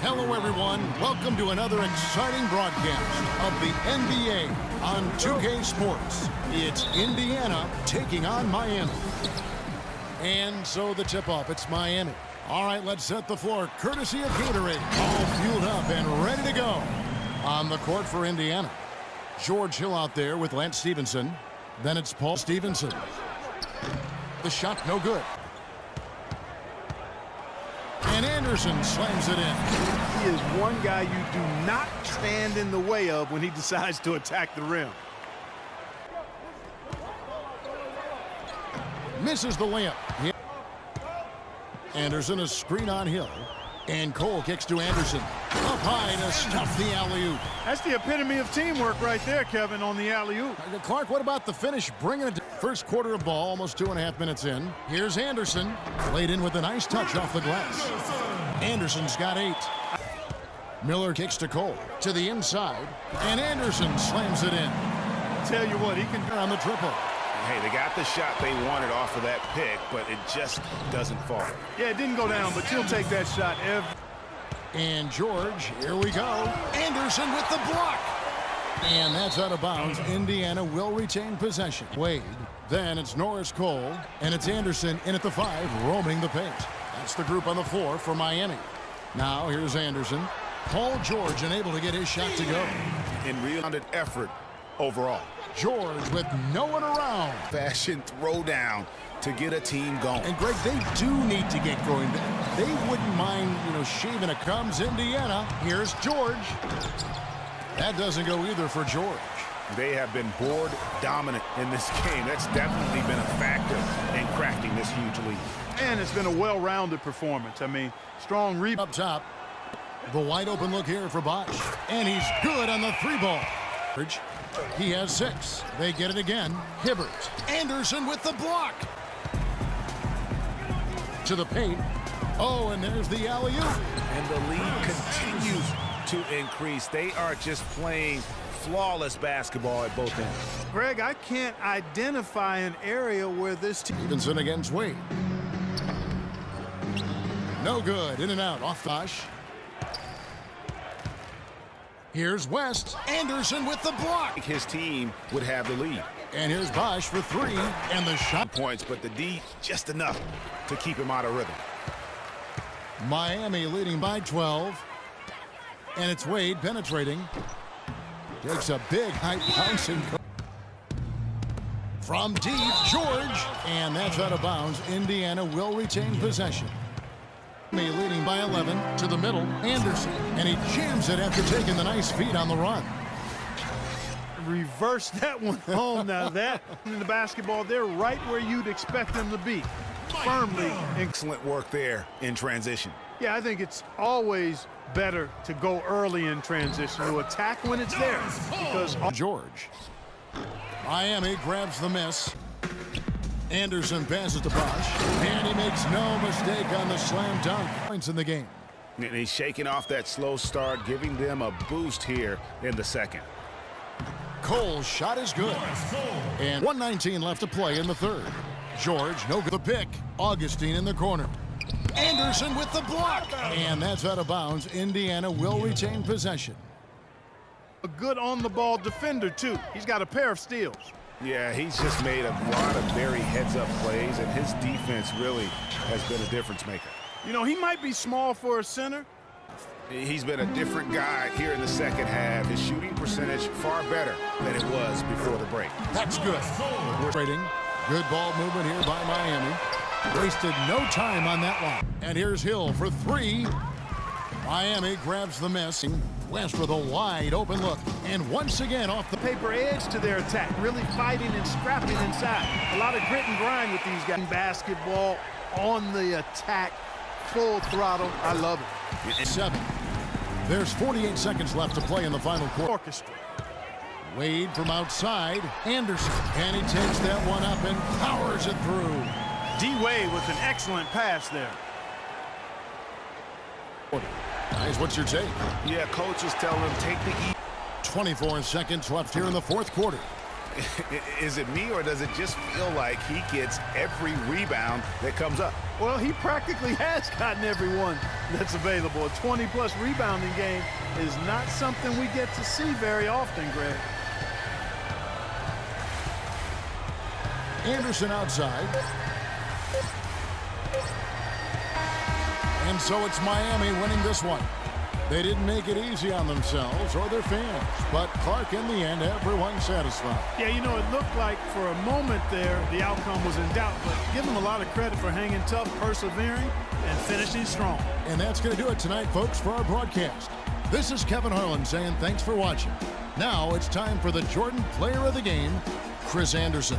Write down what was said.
Hello, everyone. Welcome to another exciting broadcast of the NBA on 2K Sports. It's Indiana taking on Miami. And so the tip-off, it's Miami. All right, let's set the floor, courtesy of Gatorade. All fueled up and ready to go. On the court for Indiana, George Hill out there with Lance Stevenson. Then it's Paul Stevenson. The shot, no good. And Andersen slams it in. He is one guy you do not stand in the way of when he decides to attack the rim. Misses the layup. Andersen, a screen on Hill. And Cole kicks to Andersen. Up high to stuff the alley-oop. That's the epitome of teamwork right there, Kevin, on the alley-oop. Clark, what about the finish? Bringing it to first quarter of ball, almost 2.5 minutes in. Here's Andersen. Laid in with a nice touch off the glass. Andersen's got 8. Miller kicks to Cole. To the inside. And Andersen slams it in. Tell you what, he can on the triple. Hey, they got the shot they wanted off of that pick, but it just doesn't fall. Yeah, it didn't go down, but you'll take that shot every. And George, here we go. Andersen with the block. And that's out of bounds. Indiana will retain possession. Wade. Then it's Norris Cole. And it's Andersen in at the 5, roaming the paint. That's the group on the floor for Miami. Now here's Andersen. Paul George unable to get his shot to go. In rounded effort overall. George with no one around. Fashion throwdown to get a team going. And Greg, they do need to get going. They wouldn't mind, shaving a comes Indiana. Here's George. That doesn't go either for George. They have been board dominant in this game. That's definitely been a factor in crafting this huge lead. And it's been a well-rounded performance. I mean, strong rebound. Up top, the wide open look here for Bosch. And he's good on the 3-ball. He has 6. They get it again. Hibbert. Andersen with the block. To the paint. Oh, and there's the alley-oop. And the lead continues to increase. They are just playing flawless basketball at both ends. Greg, I can't identify an area where this team. Stevenson against Wade. No good. In and out. Off Bosch. Here's West. Andersen with the block. His team would have the lead. And here's Bosch for 3. And the shot. Points, but the D just enough to keep him out of rhythm. Miami leading by 12. And it's Wade penetrating. Takes a big high bouncing. From deep, George. And that's out of bounds. Indiana will retain possession. Leading by 11 to the middle, Andersen, and he jams it after taking the nice feed on the run. Reverse that one home. Now that in the basketball, they're right where you'd expect them to be. Firmly. Excellent work there in transition. Yeah, I think it's always better to go early in transition, to attack when it's there. Because George. Miami grabs the miss. Andersen passes to Bosch, and he makes no mistake on the slam dunk. Points in the game. And he's shaking off that slow start, giving them a boost here in the second. Cole's shot is good. And 1:19 left to play in the third. George, no good. The pick. Augustine in the corner. Andersen with the block. And that's out of bounds. Indiana will retain possession. A good on-the-ball defender, too. He's got a pair of steals. Yeah, he's just made a lot of very heads-up plays, and his defense really has been a difference maker. He might be small for a center. He's been a different guy here in the second half. His shooting percentage far better than it was before the break. That's good. Trading. Good ball movement here by Miami. Wasted no time on that one. And here's Hill for 3. Miami grabs the miss. West with a wide open look. And once again off the paper edge to their attack. Really fighting and scrapping inside. A lot of grit and grind with these guys. Basketball on the attack. Full throttle. I love it. 7. There's 48 seconds left to play in the final quarter. Orchestra. Wade from outside. Andersen. And he takes that one up and powers it through. D-Wade with an excellent pass there. Guys, what's your take? Yeah, coaches tell him take the 24 seconds left here in the fourth quarter. Is it me, or does it just feel like he gets every rebound that comes up? Well, he practically has gotten everyone that's available. A 20-plus rebounding game is not something we get to see very often, Greg. Andersen outside. And so it's Miami winning this one. They didn't make it easy on themselves or their fans, but Clark, in the end, everyone's satisfied. Yeah, you know, it looked like for a moment there the outcome was in doubt, but give them a lot of credit for hanging tough, persevering, and finishing strong. And that's going to do it tonight, folks, for our broadcast. This is Kevin Harlan saying thanks for watching. Now it's time for the Jordan Player of the Game, Chris Andersen.